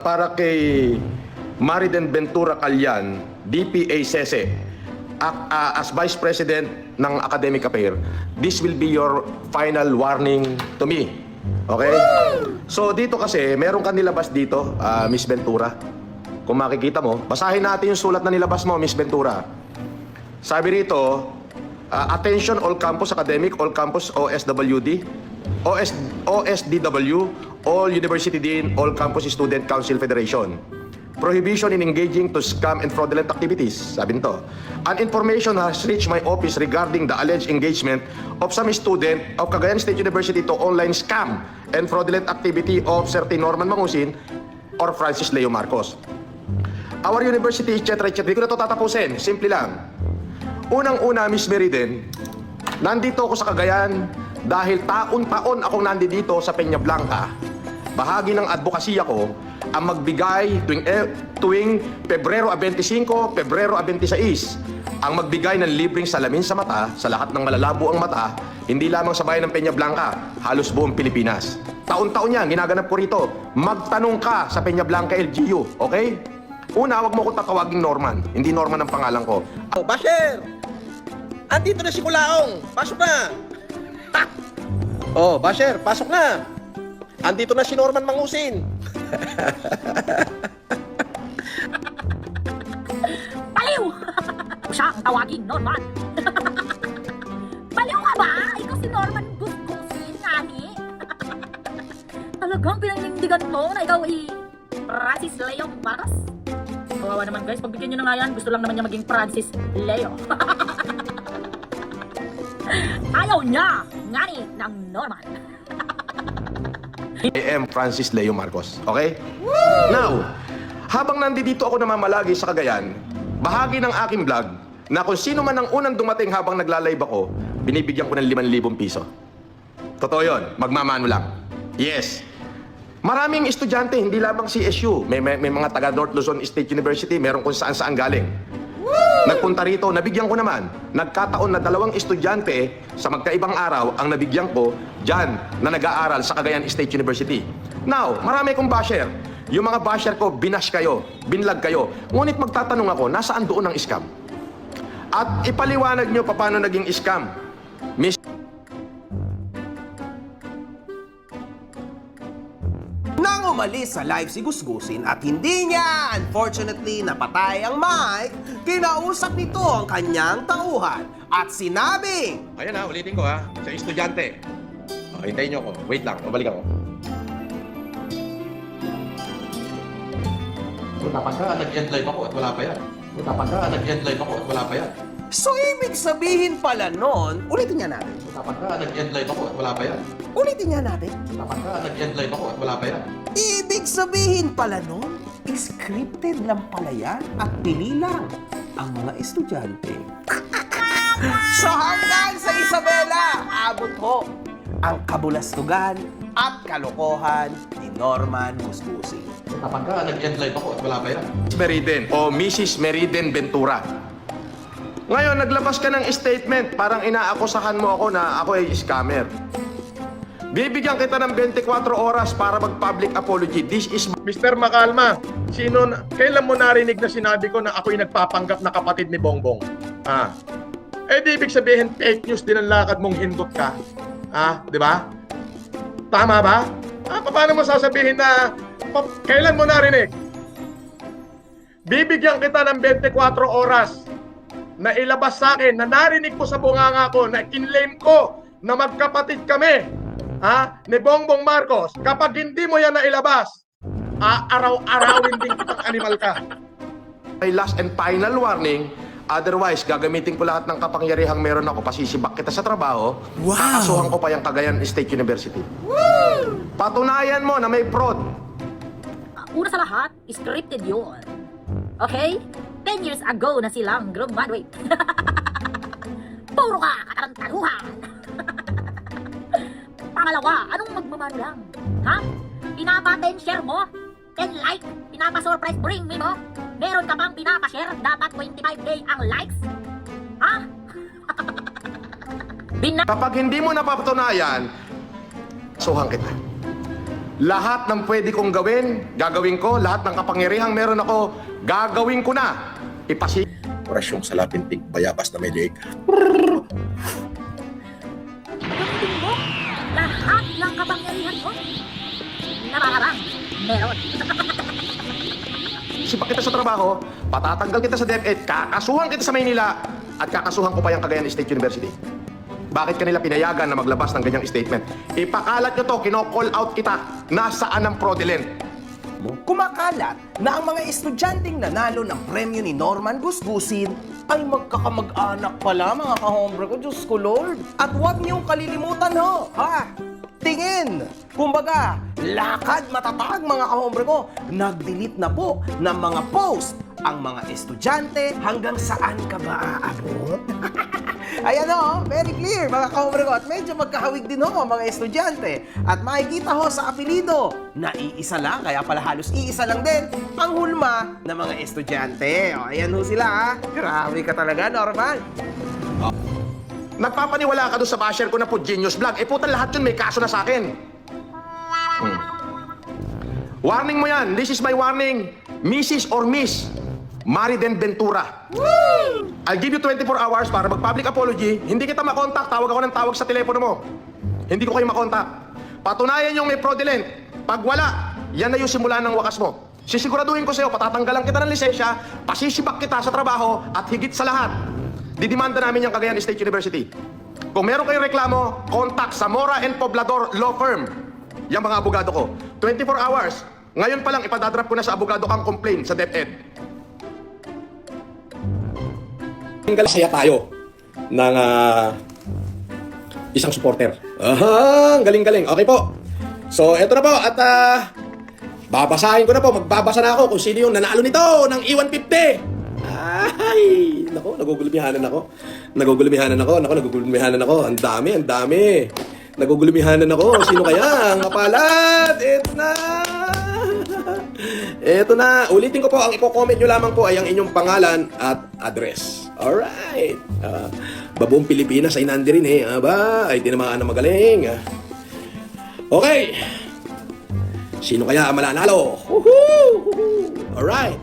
Para kay Mariden Ventura Calyan, DPA SESE, as Vice President ng Academic Affairs, this will be your final warning to me. Okay? So dito kasi, meron ka nilabas dito, Miss Ventura. Kung makikita mo, basahin natin yung sulat na nilabas mo, Miss Ventura. Sabi rito, attention all campus academic, all campus OSWD, OSDW, all university dean, all campus student council federation. Prohibition in engaging to scam and fraudulent activities. Sabi nito, an information has reached my office regarding the alleged engagement of some student of Cagayan State University to online scam and fraudulent activity of certain Norman Mangusin or Francis Leo Marcos. Our university, etc. Hindi ko na ito tatapusin. Simple lang. Unang-una, Miss Meriden, nandito ako sa Cagayan dahil taon-taon akong nandito sa Peña Blanca. Bahagi ng advokasya ko ang magbigay tuwing Pebrero 25, Pebrero 26, ang magbigay ng libreng salamin sa mata sa lahat ng malalabo ang mata, hindi lamang sa bayan ng Peña Blanca, halos buong Pilipinas. Taon-taon yan, ginaganap ko rito. Magtanong ka sa Peña Blanca LGU, okay? Una, wag mo ko tatawaging Norman. Hindi Norman ang pangalan ko. Oh, Basher! Andito na si Kulaong! Pasok na! Ha! Oh, Basher, pasok na! Andito na si Norman Mangusin! Baliw! Siya ang tawagin, Norman. Baliw ka ba? Ikaw si Norman Gusgusin, nani? Talagang pinanindigan mo na ikaw Francis Leo Marcos? Kawawa naman guys, pagbigyan nyo na nga yan, gusto lang naman niya maging Francis Leo. Ayaw niya, ngani ng Norman. I am Francis Leo Marcos. Okay? Woo! Now, habang nandito ako namamalagi sa Cagayan, bahagi ng aking vlog na kung sino man ang unang dumating habang nagla-live ako, binibigyan ko ng 5,000 piso. Totoo yun. Magmamano lang. Yes. Maraming estudyante, hindi lamang CSU. May mga taga North Luzon State University, meron kung saan-saan galing. Nagpunta rito, nabigyan ko naman. Nagkataon na 2 estudyante sa magkaibang araw ang nabigyan ko dyan na nag-aaral sa Cagayan State University. Now, marami kong basher. Yung mga basher ko, binash kayo, binlag kayo. Ngunit magtatanong ako, nasaan doon ang scam? At ipaliwanag nyo paano naging scam. Miss Nang umalis sa live si Gusgusin at hindi niya, unfortunately, napatay ang mic, kinausap nito ang kanyang tauhan at sinabing, Ayan ha, ulitin ko ha, sa estudyante. Hintayin nyo ako. Wait lang, mabalik ako. Utapan ka, nag-end live ako at wala pa yan. Utapan ka, nag-end live ako at wala pa yan. so ibig sabihin pala nun, ulitin niya natin. Utapan ka, nag-end live ako at wala pa yan. Ulitin niya natin. Utapan ka, nag-end live ako at wala pa yan. Ibig sabihin pala nun, scripted lang pala yan at pili lang ang mga estudyante. So hanggang sa Isabela, abot ho ang kabulastugan at kalokohan ni Norman Gusgusin. Utapan ka, nag-end live ako at wala pa yan. Meriden o Mrs. Meriden Ventura. Ngayon, naglabas ka ng statement, parang inaakusahan mo ako na ako ay scammer. Bibigyan kita ng 24 oras para mag-public apology. This is... Mr. Makalma, kailan mo narinig na sinabi ko na ako'y nagpapanggap na kapatid ni Bongbong? Di ibig sabihin fake news din ang lakad mong hindot ka. Di ba? Tama ba? Paano mo sasabihin na kailan mo narinig? Bibigyan kita ng 24 oras na ilabas sa akin na narinig ko sa bunganga ko na kinlaim ko na magkapatid kami. Ni Bongbong Marcos, kapag hindi mo yan na ilabas, araw-arawin din kitang animal ka. My last and final warning, otherwise, gagamitin ko lahat ng kapangyarihang meron ako, pasisibak kita sa trabaho, kakasuhan ko pa yung Cagayan State University. Woo! Patunayan mo na may fraud. Una sa lahat, scripted yun. Okay? 10 years ago na silang graduate. Puro ka katarantaruhan. Pangalawa, anong magmamano lang? Pinapa-10 share mo? 10 like? Pinapa-surprise bring me mo? Meron ka bang pinapa-share? Dapat 25K ang likes? Kapag hindi mo napatunayan, suhan kita. Lahat ng pwede kong gawin, gagawin ko. Lahat ng kapangyarihang meron ako, gagawin ko na. Orasyong salapintig, bayabas na may leeg. Gamitin mo lahat ng kapangyarihan mo. Nabarabang, meron. Sipak kita sa trabaho, patatanggal kita sa DepEd, kakasuhan kita sa Maynila, at kakasuhan ko pa yung Cagayan State University. Bakit kanila pinayagan na maglabas ng ganyang statement? Ipakalat nyo to, kino-call out kita. Nasaan ang fraudulent? Kumakalat na ang mga estudyanteng nanalo ng premyo ni Norman Gusgusin ay magkakamag-anak pala, mga kahombre ko. Diyos ko, Lord. At huwag niyong kalilimutan, ho, ha? Tingin! Kumbaga, lakad matatag, mga kahombre ko. Nag-delete na po ng mga post ang mga estudyante. Hanggang saan ka ba aabot? Ayan o, very clear, mga kahombre ko. At medyo magkahawig din ho ang mga estudyante. At makikita ho sa apelido na iisa lang, kaya pala halos iisa lang din ang hulma ng mga estudyante. O, ayan ho sila, ha? Grabe ka talaga, Norman. Nagpapaniwala ka doon sa basher ko na po Genius Vlog. Putan lahat yun, may kaso na sa akin. Warning mo yan. This is my warning. Mrs. or Miss Mariden Ventura. I'll give you 24 hours para mag-public apology. Hindi kita makontak. Tawag ako ng tawag sa telepono mo. Hindi ko kayo makontak. Patunayan yung may fraudulent. Pag wala, yan na yung simula ng wakas mo. Sisiguraduhin ko sa'yo, patatanggalan kita ng lisensya, pasisibak kita sa trabaho, at higit sa lahat, didimanda namin yung Cagayan State University. Kung meron kayong reklamo, contact Zamora and Poblador Law Firm. Yung mga abogado ko. 24 hours. Ngayon pa lang, ipadadrap ko na sa abogado kang complaint sa DepEd. Saya tayo ng isang supporter. Ang galing-galing. Okay po. So, eto na po. At babasahin ko na po. Magbabasa na ako kung sino yung nanalo nito ng E150. Ay, nako, nagugulumihanan ako. Ang dami. Nagugulumihanan ako. Sino kaya ang kapalat? Eto na. Ulitin ko po, ang i-comment nyo lamang po ay ang inyong pangalan at address. Alright. Babuong Pilipinas ay nandirin Aba, ay tinamaan na magaling. Okay. Sino kaya ang mananalo? Alright.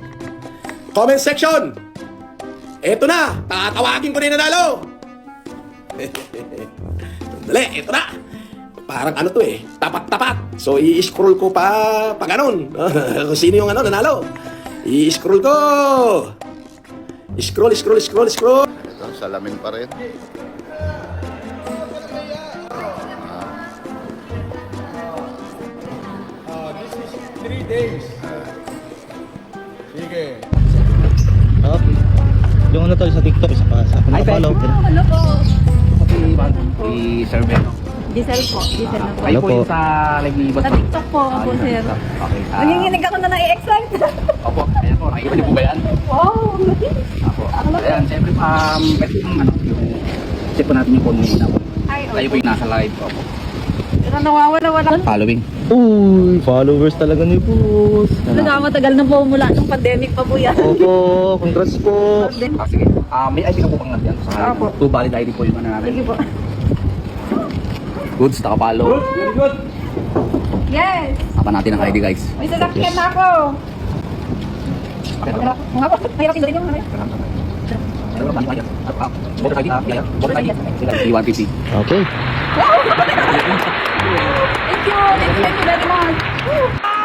Comment section. Eto na. Tatawagin ko na yung nanalo. Sandali, eto na. Parang ano to tapat-tapat. So, i-scroll ko pa ganun. Kung sino yung nanalo. I-scroll ko. Scroll. Ang salamin pa rin. This is 3 days. Sige. Oh, yung ano to sa TikTok, isa pa sa follow. Ano po? I-survey. Diesel po. Diesel na po. Kayo po Ano po? yung sa live Sa TikTok po ako po, sir. Okay. Nanginginig ako na na-excite. Opo, ayan po. Nakikita niyo po ba yan? Wow! Opo. Ayan, siyempre, pwede yung check po natin yung phone nila po. Ay, Kayo po yung nasa live. Opo. Pero nawawala-wala. Following. Uy, followers talaga ni boss. Nagmamatagal na po mula nung pandemic pa po yan. Opo, congrats po. Sige. May ID ka po pang nandiyan. Opo. 2 valid ID po yung ano natin. Sige po. Goods, nakapalo. Very good. Yes! Apa natin ang ID, guys. May sasakyan na ako. Mga po, mahirap sindutin yung mga. E150. Okay. Thank you very much.